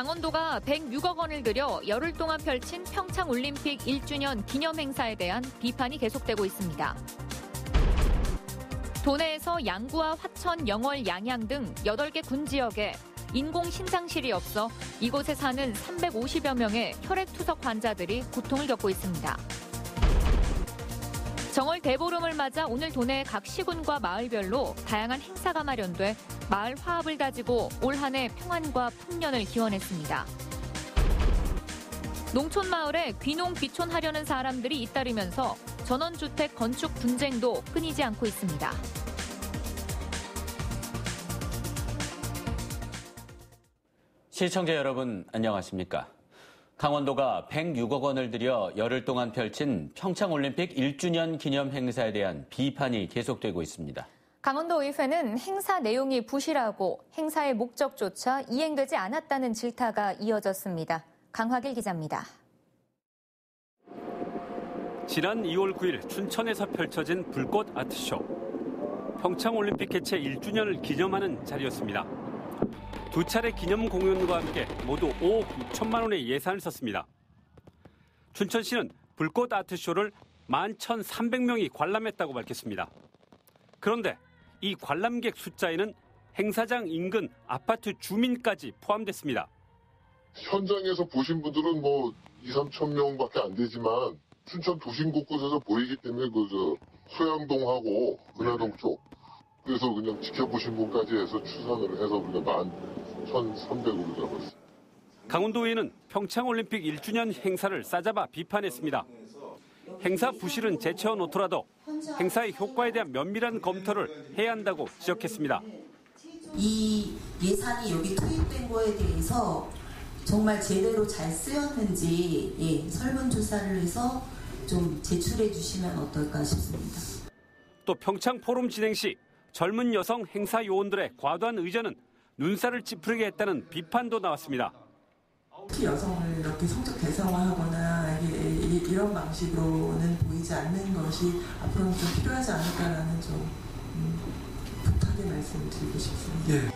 강원도가 106억 원을 들여 열흘 동안 펼친 평창올림픽 1주년 기념행사에 대한 비판이 계속되고 있습니다. 도내에서 양구와 화천, 영월, 양양 등 8개 군 지역에 인공 신장실이 없어 이곳에 사는 350여 명의 혈액투석 환자들이 고통을 겪고 있습니다. 정월 대보름을 맞아 오늘 도내 각 시군과 마을별로 다양한 행사가 마련돼 마을 화합을 다지고 올 한 해 평안과 풍년을 기원했습니다. 농촌 마을에 귀농 귀촌하려는 사람들이 잇따르면서 전원주택 건축 분쟁도 끊이지 않고 있습니다. 시청자 여러분 안녕하십니까? 강원도가 106억 원을 들여 열흘 동안 펼친 평창올림픽 1주년 기념 행사에 대한 비판이 계속되고 있습니다. 강원도의회는 행사 내용이 부실하고 행사의 목적조차 이행되지 않았다는 질타가 이어졌습니다. 강화길 기자입니다. 지난 2월 9일 춘천에서 펼쳐진 불꽃 아트쇼. 평창올림픽 개최 1주년을 기념하는 자리였습니다. 두 차례 기념 공연과 함께 모두 5억 6천만 원의 예산을 썼습니다. 춘천시는 불꽃 아트쇼를 11,300명이 관람했다고 밝혔습니다. 그런데 이 관람객 숫자에는 행사장 인근 아파트 주민까지 포함됐습니다. 현장에서 보신 분들은 2, 3천 명밖에 안 되지만 춘천 도심 곳곳에서 보이기 때문에 소양동하고 은하동 쪽 그래서 그냥 지켜보신 분까지 해서 추산을 해서 우리가 11,300으로 잡았어요. 강원도의회는 평창올림픽 1주년 행사를 싸잡아 비판했습니다. 행사 부실은 제쳐어 놓더라도 행사의 효과에 대한 면밀한 검토를 해야 한다고 지적했습니다. 이 예산이 여기 투입된 거에 대해서 정말 제대로 잘 쓰였는지 설문조사를 해서 좀 제출해 주시면 어떨까 싶습니다. 또 평창 포럼 진행 시 젊은 여성 행사 요원들의 과도한 의전은 눈살을 찌푸리게 했다는 비판도 나왔습니다. 특히 여성을 이렇게 성적 대상화하거나 이런 방식으로는 보이지 않는 것이 앞으로는 좀 필요하지 않을까라는 좀 부탁의 말씀을 드리고 싶습니다.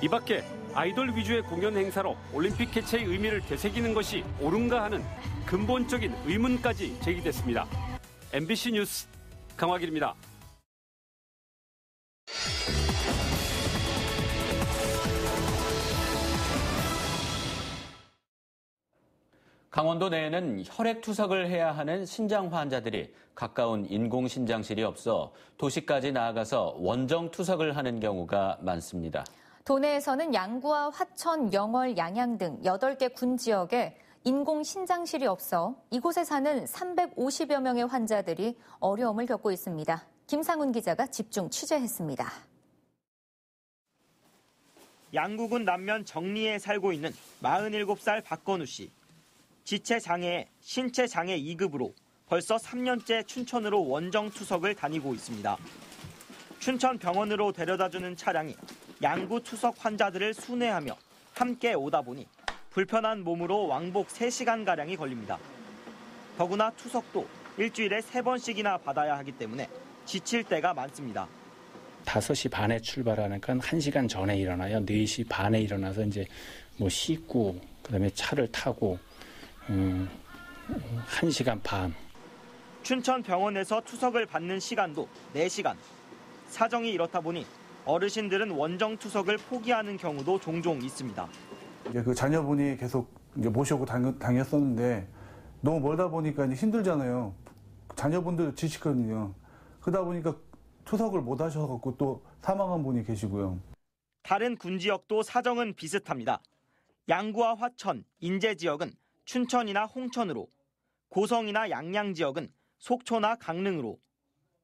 이 밖에 아이돌 위주의 공연 행사로 올림픽 개최의 의미를 되새기는 것이 옳은가 하는 근본적인 의문까지 제기됐습니다. MBC 뉴스 강화길입니다. 강원도 내에는 혈액투석을 해야 하는 신장 환자들이 가까운 인공신장실이 없어 도시까지 나아가서 원정투석을 하는 경우가 많습니다. 도내에서는 양구와 화천, 영월, 양양 등 8개 군 지역에 인공신장실이 없어 이곳에 사는 350여 명의 환자들이 어려움을 겪고 있습니다. 김상훈 기자가 집중 취재했습니다. 양구군 남면 정리에 살고 있는 47살 박건우 씨. 지체장애, 신체장애 2급으로 벌써 3년째 춘천으로 원정투석을 다니고 있습니다. 춘천 병원으로 데려다주는 차량이 양구 투석 환자들을 순회하며 함께 오다 보니 불편한 몸으로 왕복 3시간가량이 걸립니다. 더구나 투석도 일주일에 3번씩이나 받아야 하기 때문에 지칠 때가 많습니다. 5시 반에 출발하니까 1시간 전에 일어나요. 4시 반에 일어나서 이제 씻고 그다음에 차를 타고 1시간 반. 춘천 병원에서 투석을 받는 시간도 4시간. 사정이 이렇다 보니 어르신들은 원정 투석을 포기하는 경우도 종종 있습니다. 그 자녀분이 계속 이제 모시고 다녔었는데 너무 멀다 보니까 이제 힘들잖아요. 자녀분들 지치거든요. 그러다 보니까 투석을 못 하셔서 또 사망한 분이 계시고요. 다른 군 지역도 사정은 비슷합니다. 양구와 화천, 인제 지역은 춘천이나 홍천으로, 고성이나 양양 지역은 속초나 강릉으로,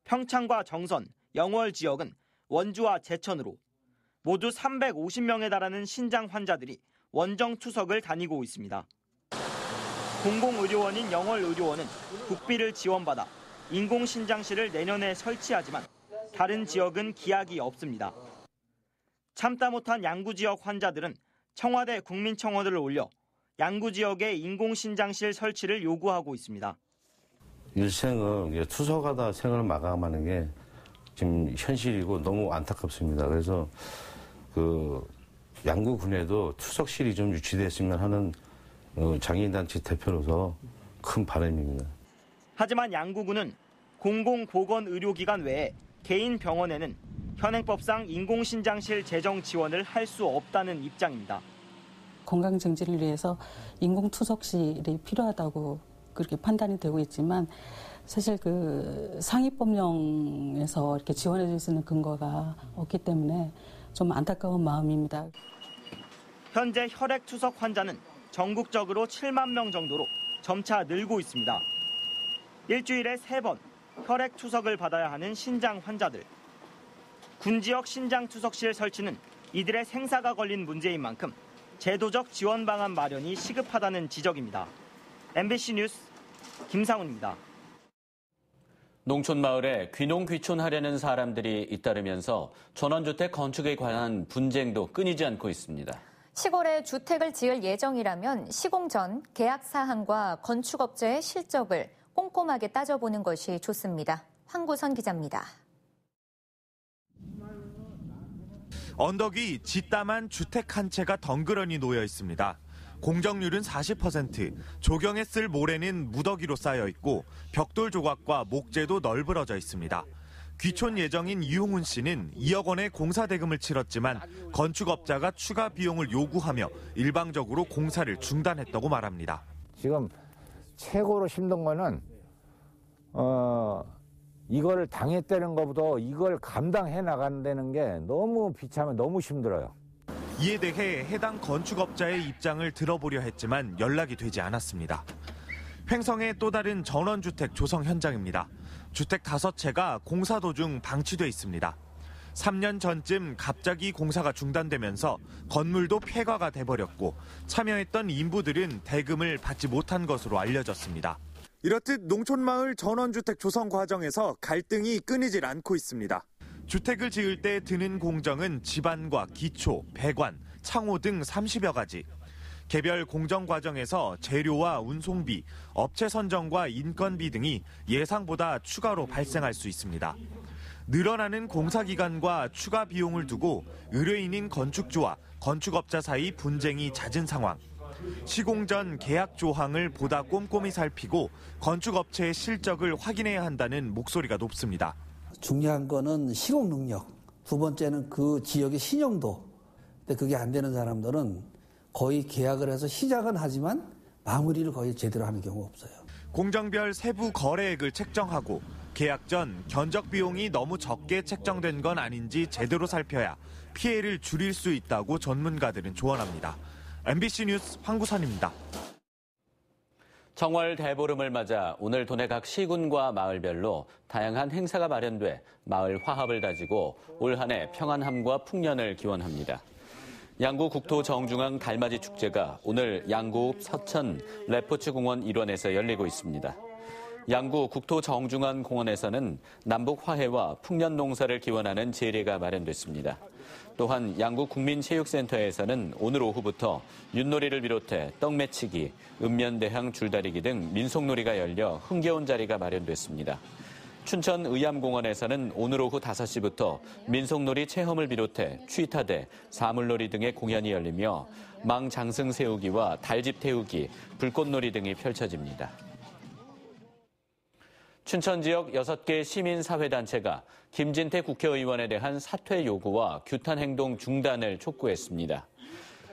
평창과 정선, 영월 지역은 원주와 제천으로 모두 350명에 달하는 신장 환자들이 원정 투석을 다니고 있습니다. 공공의료원인 영월의료원은 국비를 지원받아 인공신장실을 내년에 설치하지만 다른 지역은 기약이 없습니다. 참다 못한 양구 지역 환자들은 청와대 국민청원을 올려 양구 지역의 인공신장실 설치를 요구하고 있습니다. 일생을 투석하다 생을 마감하는 게 지금 현실이고 너무 안타깝습니다. 그래서 양구군에도 투석실이 좀 유치됐으면 하는 장애인단체 대표로서 큰 바람입니다. 하지만 양구군은 공공보건의료기관 외에 개인 병원에는 현행법상 인공신장실 재정 지원을 할 수 없다는 입장입니다. 건강증진을 위해서 인공투석실이 필요하다고 그렇게 판단이 되고 있지만 사실 그 상위법령에서 이렇게 지원해 줄 수 있는 근거가 없기 때문에 좀 안타까운 마음입니다. 현재 혈액투석 환자는 전국적으로 7만 명 정도로 점차 늘고 있습니다. 일주일에 3번 혈액투석을 받아야 하는 신장 환자들. 군 지역 신장투석실 설치는 이들의 생사가 걸린 문제인 만큼 제도적 지원 방안 마련이 시급하다는 지적입니다. MBC 뉴스 김상훈입니다. 농촌 마을에 귀농귀촌하려는 사람들이 잇따르면서 전원주택 건축에 관한 분쟁도 끊이지 않고 있습니다. 시골에 주택을 지을 예정이라면 시공 전 계약 사항과 건축업체의 실적을 꼼꼼하게 따져보는 것이 좋습니다. 황구선 기자입니다. 언덕 위 짓담한 주택 한 채가 덩그러니 놓여 있습니다. 공정률은 40%, 조경에 쓸 모래는 무더기로 쌓여 있고 벽돌 조각과 목재도 널브러져 있습니다. 귀촌 예정인 유홍훈 씨는 2억 원의 공사 대금을 치렀지만 건축업자가 추가 비용을 요구하며 일방적으로 공사를 중단했다고 말합니다. 지금 최고로 힘든 거는 이걸 당했다는 것보다 이걸 감당해 나간다는 게 너무 비참해, 너무 힘들어요. 이에 대해 해당 건축업자의 입장을 들어보려 했지만 연락이 되지 않았습니다. 횡성의 또 다른 전원주택 조성 현장입니다. 주택 5채가 공사 도중 방치돼 있습니다. 3년 전쯤 갑자기 공사가 중단되면서 건물도 폐가가 돼버렸고 참여했던 인부들은 대금을 받지 못한 것으로 알려졌습니다. 이렇듯 농촌마을 전원주택 조성 과정에서 갈등이 끊이질 않고 있습니다. 주택을 지을 때 드는 공정은 집안과 기초, 배관, 창호 등 30여 가지. 개별 공정 과정에서 재료와 운송비, 업체 선정과 인건비 등이 예상보다 추가로 발생할 수 있습니다. 늘어나는 공사 기간과 추가 비용을 두고 의뢰인인 건축주와 건축업자 사이 분쟁이 잦은 상황. 시공 전 계약 조항을 보다 꼼꼼히 살피고 건축업체의 실적을 확인해야 한다는 목소리가 높습니다. 중요한 거는 시공 능력, 두 번째는 그 지역의 신용도. 근데 그게 안 되는 사람들은 거의 계약을 해서 시작은 하지만 마무리를 거의 제대로 하는 경우가 없어요. 공정별 세부 거래액을 책정하고 계약 전 견적 비용이 너무 적게 책정된 건 아닌지 제대로 살펴야 피해를 줄일 수 있다고 전문가들은 조언합니다. MBC 뉴스 황구선입니다. 정월 대보름을 맞아 오늘 도내 각 시군과 마을별로 다양한 행사가 마련돼 마을 화합을 다지고 올 한 해 평안함과 풍년을 기원합니다. 양구 국토 정중앙 달맞이 축제가 오늘 양구 서천 레포츠 공원 일원에서 열리고 있습니다. 양구 국토 정중앙 공원에서는 남북 화해와 풍년 농사를 기원하는 제례가 마련됐습니다. 또한 양구 국민체육센터에서는 오늘 오후부터 윷놀이를 비롯해 떡매치기, 읍면대항 줄다리기 등 민속놀이가 열려 흥겨운 자리가 마련됐습니다. 춘천 의암공원에서는 오늘 오후 5시부터 민속놀이 체험을 비롯해 취타대, 사물놀이 등의 공연이 열리며 망장승 세우기와 달집 태우기, 불꽃놀이 등이 펼쳐집니다. 춘천 지역 6개 시민사회단체가 김진태 국회의원에 대한 사퇴 요구와 규탄 행동 중단을 촉구했습니다.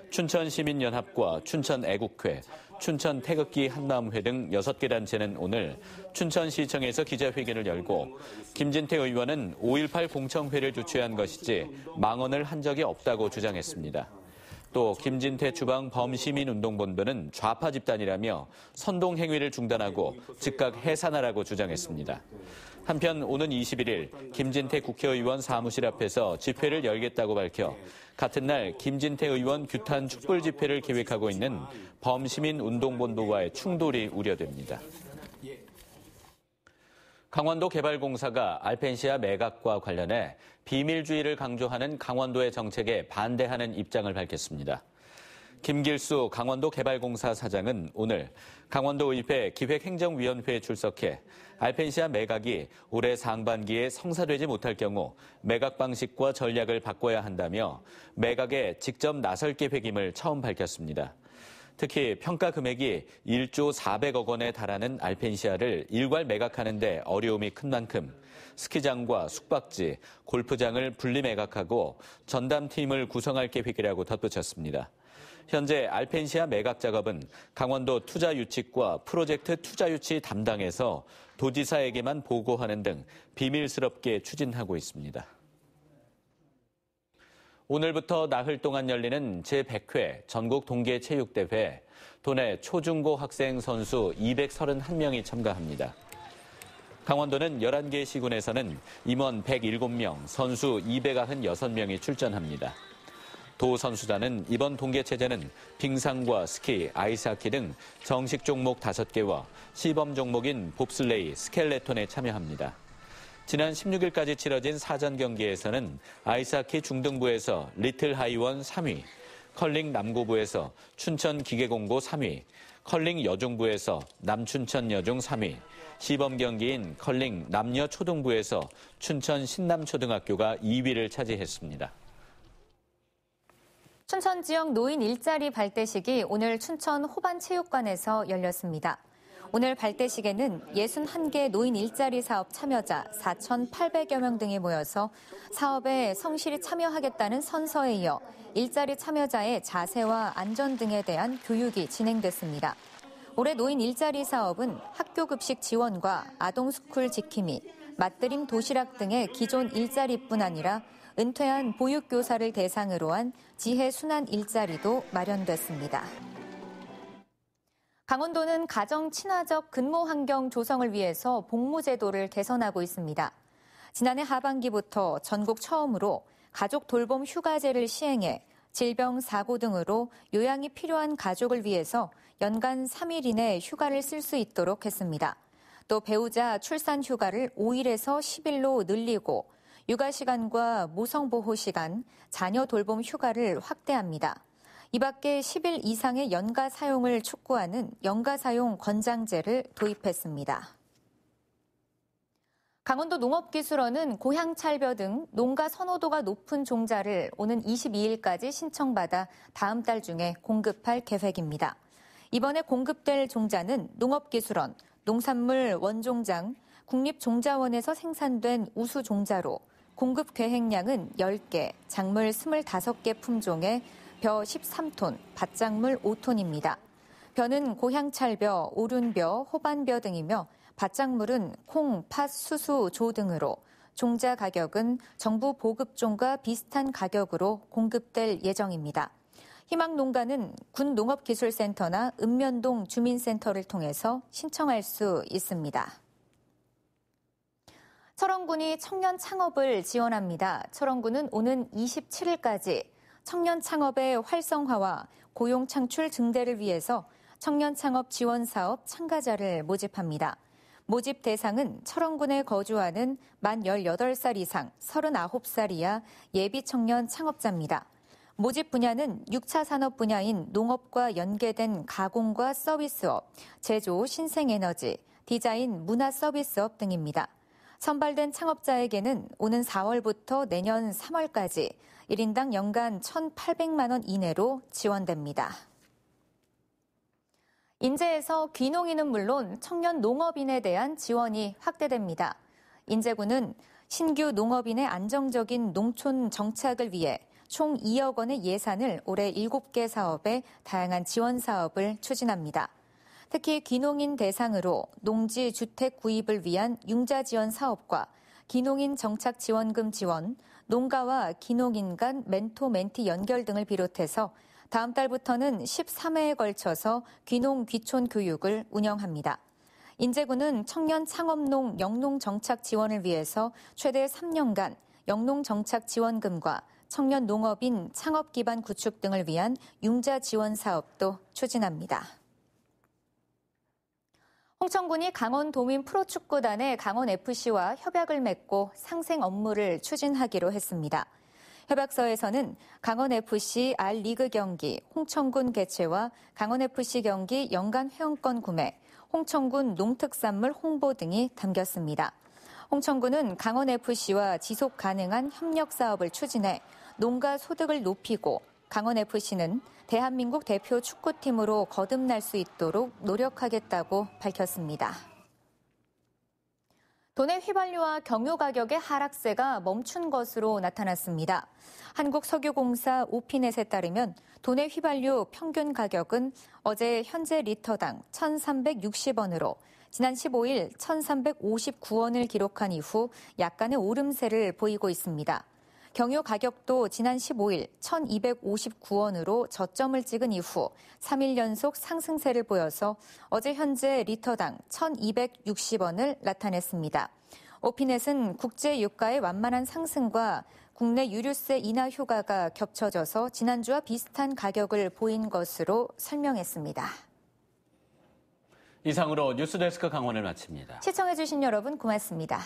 춘천시민연합과 춘천애국회, 춘천태극기 한마음회 등 6개 단체는 오늘 춘천시청에서 기자회견을 열고 김진태 의원은 5.18 공청회를 주최한 것이지 망언을 한 적이 없다고 주장했습니다. 또 김진태 주방 범시민운동본부는 좌파 집단이라며 선동 행위를 중단하고 즉각 해산하라고 주장했습니다. 한편 오는 21일 김진태 국회의원 사무실 앞에서 집회를 열겠다고 밝혀 같은 날 김진태 의원 규탄 촛불 집회를 계획하고 있는 범시민운동본부와의 충돌이 우려됩니다. 강원도 개발공사가 알펜시아 매각과 관련해 비밀주의를 강조하는 강원도의 정책에 반대하는 입장을 밝혔습니다. 김길수 강원도 개발공사 사장은 오늘 강원도의회 기획행정위원회에 출석해 알펜시아 매각이 올해 상반기에 성사되지 못할 경우 매각 방식과 전략을 바꿔야 한다며 매각에 직접 나설 계획임을 처음 밝혔습니다. 특히 평가 금액이 1조 400억 원에 달하는 알펜시아를 일괄 매각하는 데 어려움이 큰 만큼 스키장과 숙박지, 골프장을 분리 매각하고 전담팀을 구성할 계획이라고 덧붙였습니다. 현재 알펜시아 매각 작업은 강원도 투자유치과 프로젝트 투자유치 담당에서 도지사에게만 보고하는 등 비밀스럽게 추진하고 있습니다. 오늘부터 나흘 동안 열리는 제100회 전국 동계체육대회, 도내 초중고 학생 선수 231명이 참가합니다. 강원도는 11개 시군에서는 임원 107명, 선수 296명이 출전합니다. 도 선수단은 이번 동계체제는 빙상과 스키, 아이스하키 등 정식 종목 5개와 시범 종목인 봅슬레이, 스켈레톤에 참여합니다. 지난 16일까지 치러진 사전 경기에서는 아이스하키 중등부에서 리틀 하이원 3위, 컬링 남고부에서 춘천 기계공고 3위, 컬링 여중부에서 남춘천 여중 3위, 시범 경기인 컬링 남녀 초등부에서 춘천 신남초등학교가 2위를 차지했습니다. 춘천 지역 노인 일자리 발대식이 오늘 춘천 호반체육관에서 열렸습니다. 오늘 발대식에는 61개 노인 일자리 사업 참여자 4,800여 명 등이 모여서 사업에 성실히 참여하겠다는 선서에 이어 일자리 참여자의 자세와 안전 등에 대한 교육이 진행됐습니다. 올해 노인 일자리 사업은 학교급식 지원과 아동스쿨 지킴이, 맛드림 도시락 등의 기존 일자리뿐 아니라 은퇴한 보육교사를 대상으로 한 지혜순환 일자리도 마련됐습니다. 강원도는 가정 친화적 근무 환경 조성을 위해서 복무제도를 개선하고 있습니다. 지난해 하반기부터 전국 처음으로 가족 돌봄 휴가제를 시행해 질병, 사고 등으로 요양이 필요한 가족을 위해서 연간 3일 이내 휴가를 쓸 수 있도록 했습니다. 또 배우자 출산 휴가를 5일에서 10일로 늘리고 육아 시간과 모성보호 시간, 자녀 돌봄 휴가를 확대합니다. 이 밖에 10일 이상의 연가 사용을 촉구하는 연가 사용 권장제를 도입했습니다. 강원도 농업기술원은 고향찰벼 등 농가 선호도가 높은 종자를 오는 22일까지 신청받아 다음 달 중에 공급할 계획입니다. 이번에 공급될 종자는 농업기술원, 농산물 원종장, 국립종자원에서 생산된 우수종자로 공급 계획량은 10개, 작물 25개 품종에 벼 13톤, 밭작물 5톤입니다. 벼는 고향찰벼, 오륜벼, 호반벼 등이며 밭작물은 콩, 팥, 수수, 조 등으로 종자 가격은 정부 보급종과 비슷한 가격으로 공급될 예정입니다. 희망농가는 군농업기술센터나 읍면동 주민센터를 통해서 신청할 수 있습니다. 철원군이 청년 창업을 지원합니다. 철원군은 오는 27일까지 청년 창업의 활성화와 고용 창출 증대를 위해서 청년 창업 지원 사업 참가자를 모집합니다. 모집 대상은 철원군에 거주하는 만 18살 이상 39살 이하 예비 청년 창업자입니다. 모집 분야는 6차 산업 분야인 농업과 연계된 가공과 서비스업, 제조, 신생에너지, 디자인, 문화 서비스업 등입니다. 선발된 창업자에게는 오는 4월부터 내년 3월까지 1인당 연간 1,800만 원 이내로 지원됩니다. 인제에서 귀농인은 물론 청년 농업인에 대한 지원이 확대됩니다. 인제군은 신규 농업인의 안정적인 농촌 정착을 위해 총 2억 원의 예산을 올해 7개 사업에 다양한 지원 사업을 추진합니다. 특히 귀농인 대상으로 농지 주택 구입을 위한 융자 지원 사업과 귀농인 정착 지원금 지원, 농가와 귀농인 간 멘토 멘티 연결 등을 비롯해서 다음 달부터는 13회에 걸쳐서 귀농 귀촌 교육을 운영합니다. 인제군은 청년 창업농 영농 정착 지원을 위해서 최대 3년간 영농 정착 지원금과 청년 농업인 창업 기반 구축 등을 위한 융자 지원 사업도 추진합니다. 홍천군이 강원도민 프로축구단의 강원FC와 협약을 맺고 상생 업무를 추진하기로 했습니다. 협약서에서는 강원FC R리그 경기, 홍천군 개최와 강원FC 경기 연간 회원권 구매, 홍천군 농특산물 홍보 등이 담겼습니다. 홍천군은 강원FC와 지속 가능한 협력 사업을 추진해 농가 소득을 높이고 강원FC는 대한민국 대표 축구팀으로 거듭날 수 있도록 노력하겠다고 밝혔습니다. 도내 휘발유와 경유 가격의 하락세가 멈춘 것으로 나타났습니다. 한국석유공사 오피넷에 따르면 도내 휘발유 평균 가격은 어제 현재 리터당 1,360원으로 지난 15일 1,359원을 기록한 이후 약간의 오름세를 보이고 있습니다. 경유 가격도 지난 15일 1,259원으로 저점을 찍은 이후 3일 연속 상승세를 보여서 어제 현재 리터당 1,260원을 나타냈습니다. 오피넷은 국제 유가의 완만한 상승과 국내 유류세 인하 효과가 겹쳐져서 지난주와 비슷한 가격을 보인 것으로 설명했습니다. 이상으로 뉴스데스크 강원을 마칩니다. 시청해주신 여러분 고맙습니다.